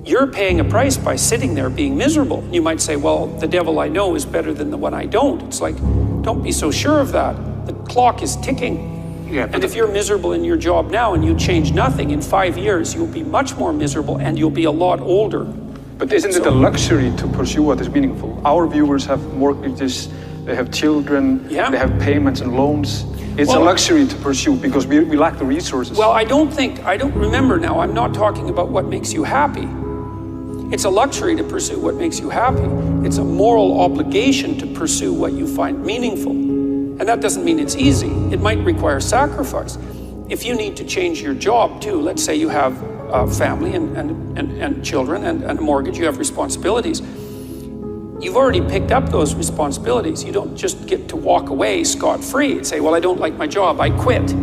You're paying a price by sitting there being miserable. You might say, well, the devil I know is better than the one I don't. It's like, don't be so sure of that. The clock is ticking. Yeah, and if you're miserable in your job now and you change nothing, in 5 years, you'll be much more miserable and you'll be a lot older. But isn't it a luxury to pursue what is meaningful? Our viewers have mortgages, they have children, they have payments and loans. It's a luxury to pursue because we lack the resources. Well, I don't remember now, I'm not talking about what makes you happy. It's a luxury to pursue what makes you happy. It's a moral obligation to pursue what you find meaningful. And that doesn't mean it's easy. It might require sacrifice. If you need to change your job too, let's say you have a family and children and a mortgage, you have responsibilities. You've already picked up those responsibilities. You don't just get to walk away scot-free and say, well, I don't like my job, I quit.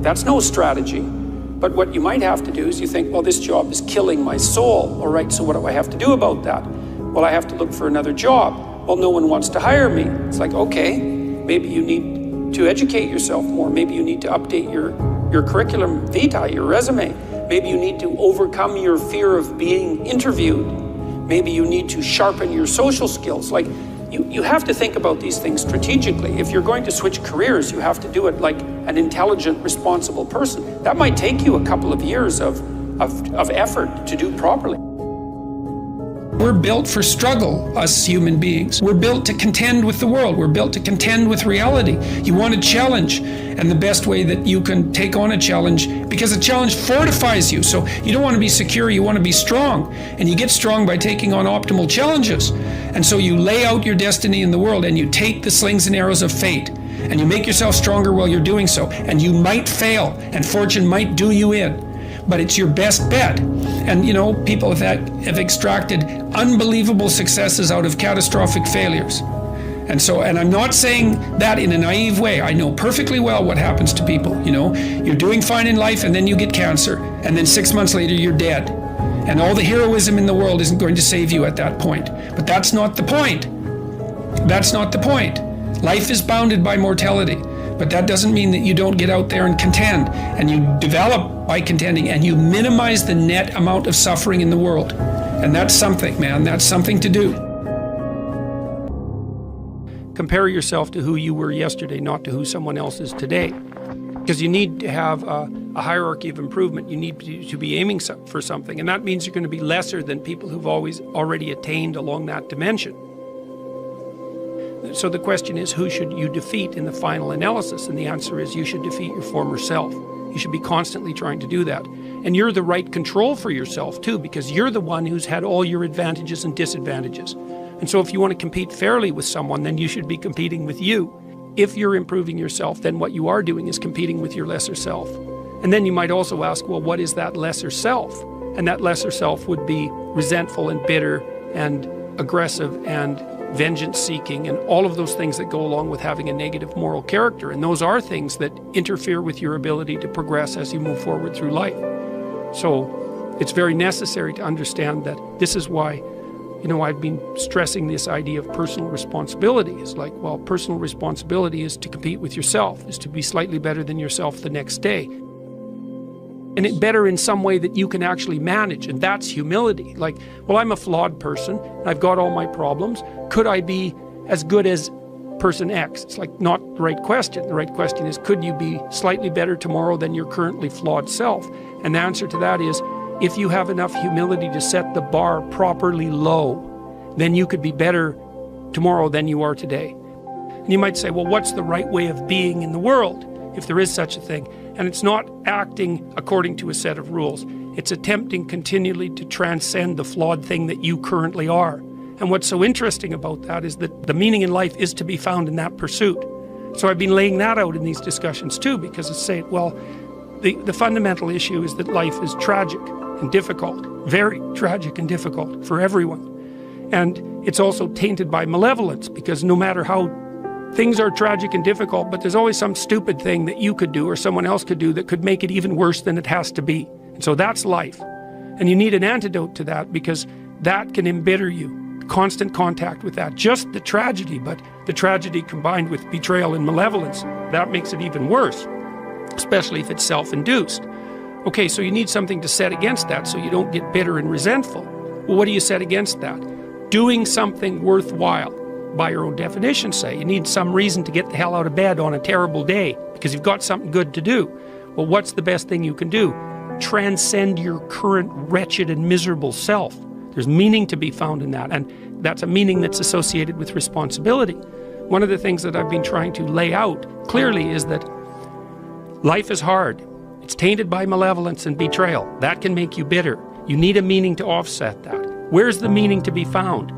That's no strategy. But what you might have to do is you think, well, this job is killing my soul. All right, so what do I have to do about that? Well, I have to look for another job. Well, no one wants to hire me. It's like, okay, maybe you need to educate yourself more. Maybe you need to update your curriculum vitae, your resume. Maybe you need to overcome your fear of being interviewed. Maybe you need to sharpen your social skills. Like, you have to think about these things strategically. If you're going to switch careers, you have to do it like an intelligent, responsible person. That might take you a couple of years of effort to do properly. We're built for struggle, us human beings. We're built to contend with the world. We're built to contend with reality. You want a challenge, and the best way that you can take on a challenge, because a challenge fortifies you. So you don't want to be secure, you want to be strong. And you get strong by taking on optimal challenges. And so you lay out your destiny in the world, and you take the slings and arrows of fate, and you make yourself stronger while you're doing so. And you might fail, and fortune might do you in. But it's your best bet. And you know, people have extracted unbelievable successes out of catastrophic failures. And I'm not saying that in a naive way. I know perfectly well what happens to people. You know, you're doing fine in life and then you get cancer, and then 6 months later you're dead. And all the heroism in the world isn't going to save you at that point. But that's not the point. That's not the point. Life is bounded by mortality. But that doesn't mean that you don't get out there and contend, and you develop by contending, and you minimize the net amount of suffering in the world. And that's something, man, that's something to do. Compare yourself to who you were yesterday, not to who someone else is today. Because you need to have a hierarchy of improvement. You need to be aiming for something, and that means you're going to be lesser than people who've already attained along that dimension. So the question is, who should you defeat in the final analysis? And the answer is, you should defeat your former self. You should be constantly trying to do that. And you're the right control for yourself too, because you're the one who's had all your advantages and disadvantages. And so if you want to compete fairly with someone, then you should be competing with you. If you're improving yourself, then what you are doing is competing with your lesser self. And then you might also ask, well, what is that lesser self? And that lesser self would be resentful and bitter and aggressive and vengeance-seeking, and all of those things that go along with having a negative moral character. And those are things that interfere with your ability to progress as you move forward through life. So it's very necessary to understand that this is why, you know, I've been stressing this idea of personal responsibility. It's like, well, personal responsibility is to compete with yourself, is to be slightly better than yourself the next day. And it better in some way that you can actually manage, and that's humility. Like, well, I'm a flawed person, I've got all my problems. Could I be as good as person X? It's like not the right question. The right question is, could you be slightly better tomorrow than your currently flawed self? And the answer to that is, if you have enough humility to set the bar properly low, then you could be better tomorrow than you are today. And you might say, well, what's the right way of being in the world, if there is such a thing? And it's not acting according to a set of rules. It's attempting continually to transcend the flawed thing that you currently are. And what's so interesting about that is that the meaning in life is to be found in that pursuit. So I've been laying that out in these discussions too, because it's saying, well, the fundamental issue is that life is tragic and difficult, very tragic and difficult for everyone. And it's also tainted by malevolence, because no matter how things are tragic and difficult, but there's always some stupid thing that you could do or someone else could do that could make it even worse than it has to be. And so that's life. And you need an antidote to that, because that can embitter you. Constant contact with that, just the tragedy, but the tragedy combined with betrayal and malevolence, that makes it even worse, especially if it's self-induced. Okay, so you need something to set against that so you don't get bitter and resentful. Well, what do you set against that? Doing something worthwhile. By your own definition, say. You need some reason to get the hell out of bed on a terrible day because you've got something good to do. Well, what's the best thing you can do? Transcend your current wretched and miserable self. There's meaning to be found in that, and that's a meaning that's associated with responsibility. One of the things that I've been trying to lay out clearly is that life is hard. It's tainted by malevolence and betrayal. That can make you bitter. You need a meaning to offset that. Where's the meaning to be found?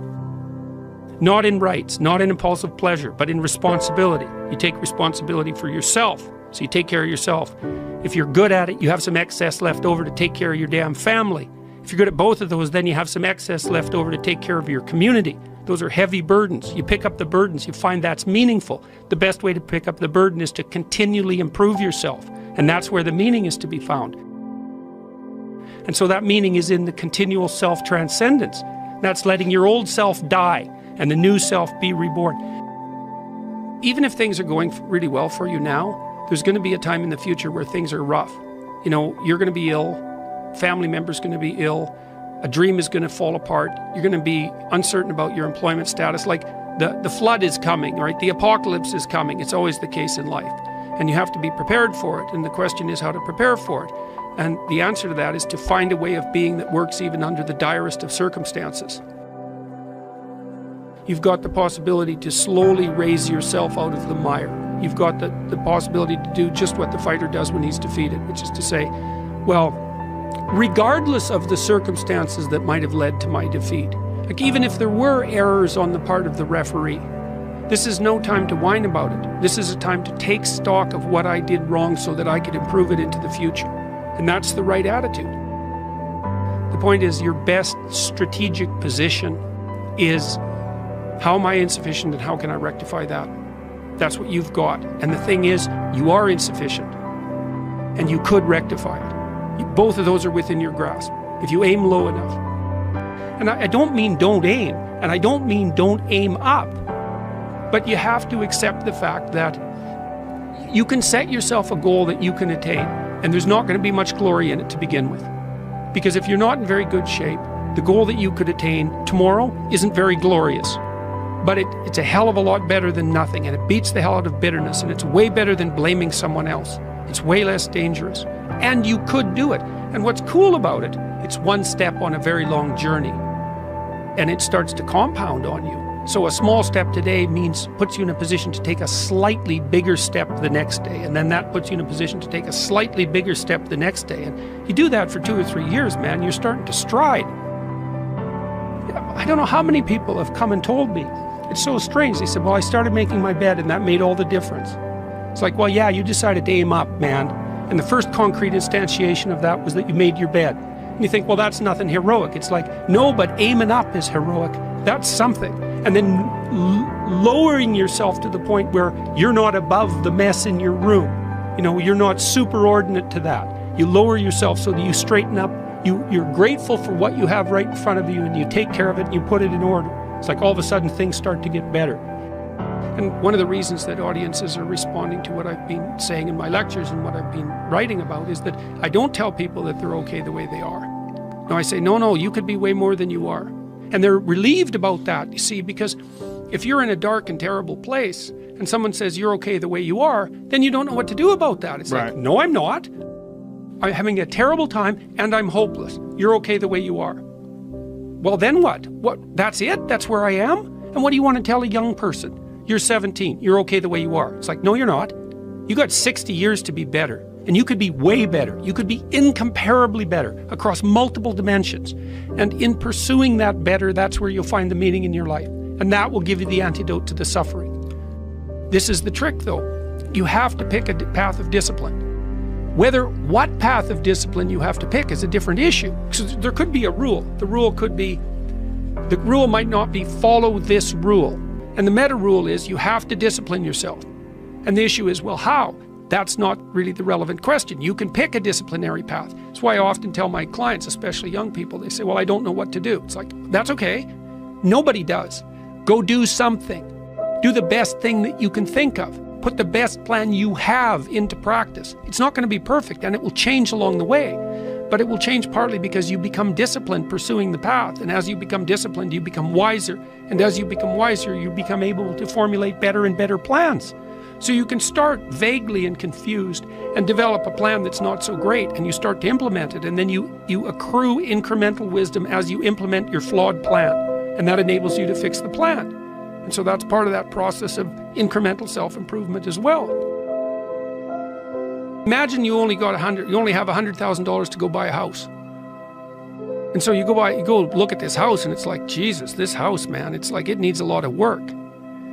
Not in rights, not in impulsive pleasure, but in responsibility. You take responsibility for yourself, so you take care of yourself. If you're good at it, you have some excess left over to take care of your damn family. If you're good at both of those, then you have some excess left over to take care of your community. Those are heavy burdens. You pick up the burdens, you find that's meaningful. The best way to pick up the burden is to continually improve yourself, and that's where the meaning is to be found. And so that meaning is in the continual self-transcendence. That's letting your old self die and the new self be reborn. Even if things are going really well for you now, there's going to be a time in the future where things are rough. You know, you're going to be ill, family member's going to be ill, a dream is going to fall apart, you're going to be uncertain about your employment status. Like the flood is coming, right? The apocalypse is coming. It's always the case in life. And you have to be prepared for it. And the question is how to prepare for it. And the answer to that is to find a way of being that works even under the direst of circumstances. You've got the possibility to slowly raise yourself out of the mire. You've got the possibility to do just what the fighter does when he's defeated, which is to say, well, regardless of the circumstances that might have led to my defeat, like even if there were errors on the part of the referee, this is no time to whine about it. This is a time to take stock of what I did wrong so that I could improve it into the future. And that's the right attitude. The point is, your best strategic position is, how am I insufficient and how can I rectify that? That's what you've got. And the thing is, you are insufficient and you could rectify it. Both of those are within your grasp if you aim low enough. And I don't mean don't aim, and I don't mean don't aim up, but you have to accept the fact that you can set yourself a goal that you can attain, and there's not going to be much glory in it to begin with. Because if you're not in very good shape, the goal that you could attain tomorrow isn't very glorious. But it's a hell of a lot better than nothing, and it beats the hell out of bitterness, and it's way better than blaming someone else. It's way less dangerous. And you could do it. And what's cool about it, it's one step on a very long journey. And it starts to compound on you. So a small step today puts you in a position to take a slightly bigger step the next day, and then that puts you in a position to take a slightly bigger step the next day. And you do that for 2 or 3 years, man, you're starting to stride. I don't know how many people have come and told me, it's so strange. They said, well, I started making my bed and that made all the difference. It's like, well, yeah, you decided to aim up, man. And the first concrete instantiation of that was that you made your bed. And you think, well, that's nothing heroic. It's like, no, but aiming up is heroic. That's something. And then lowering yourself to the point where you're not above the mess in your room. You know, you're not superordinate to that. You lower yourself so that you straighten up. You're grateful for what you have right in front of you, and you take care of it and you put it in order. It's like all of a sudden things start to get better. And one of the reasons that audiences are responding to what I've been saying in my lectures and what I've been writing about is that I don't tell people that they're okay the way they are. No, I say, no, you could be way more than you are. And they're relieved about that, you see, because if you're in a dark and terrible place and someone says you're okay the way you are, then you don't know what to do about that. It's right. Like, no, I'm not. I'm having a terrible time and I'm hopeless. You're okay the way you are. Well, then what? That's it? That's where I am? And what do you want to tell a young person? You're 17. You're okay the way you are. It's like, no, you're not. You got 60 years to be better. And you could be way better. You could be incomparably better across multiple dimensions. And in pursuing that better, that's where you'll find the meaning in your life. And that will give you the antidote to the suffering. This is the trick, though. You have to pick a path of discipline. What path of discipline you have to pick is a different issue. So there could be a rule. The rule might not be follow this rule. And the meta rule is you have to discipline yourself. And the issue is, well, how? That's not really the relevant question. You can pick a disciplinary path. That's why I often tell my clients, especially young people, they say, well, I don't know what to do. It's like, that's okay. Nobody does. Go do something. Do the best thing that you can think of. Put the best plan you have into practice. It's not going to be perfect and it will change along the way. But it will change partly because you become disciplined pursuing the path. And as you become disciplined, you become wiser. And as you become wiser, you become able to formulate better and better plans. So you can start vaguely and confused and develop a plan that's not so great, and you start to implement it. And then you accrue incremental wisdom as you implement your flawed plan. And that enables you to fix the plan. And so that's part of that process of incremental self-improvement as well. Imagine you only have $100,000 to go buy a house. And so you go look at this house, and it's like, Jesus, this house, man, it's like it needs a lot of work.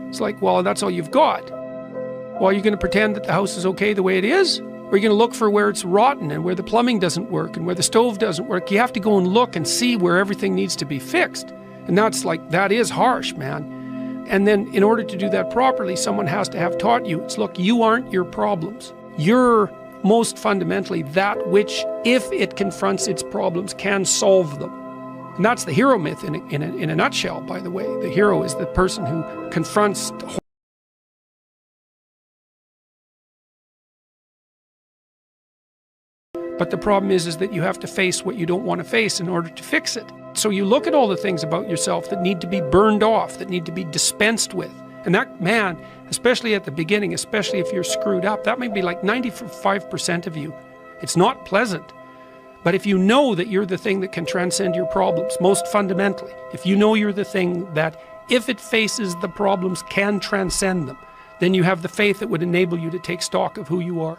It's like, well, that's all you've got. Well, are you going to pretend that the house is okay the way it is? Or are you going to look for where it's rotten and where the plumbing doesn't work and where the stove doesn't work? You have to go and look and see where everything needs to be fixed. And that is harsh, man. And then in order to do that properly, someone has to have taught you, look, you aren't your problems. You're most fundamentally that which, if it confronts its problems, can solve them. And that's the hero myth in a nutshell, by the way. The hero is the person who confronts But the problem is that you have to face what you don't want to face in order to fix it. So you look at all the things about yourself that need to be burned off, that need to be dispensed with. And that, man, especially at the beginning, especially if you're screwed up, that might be like 95% of you. It's not pleasant. But if you know that you're the thing that can transcend your problems, most fundamentally, if you know you're the thing that, if it faces the problems, can transcend them, then you have the faith that would enable you to take stock of who you are.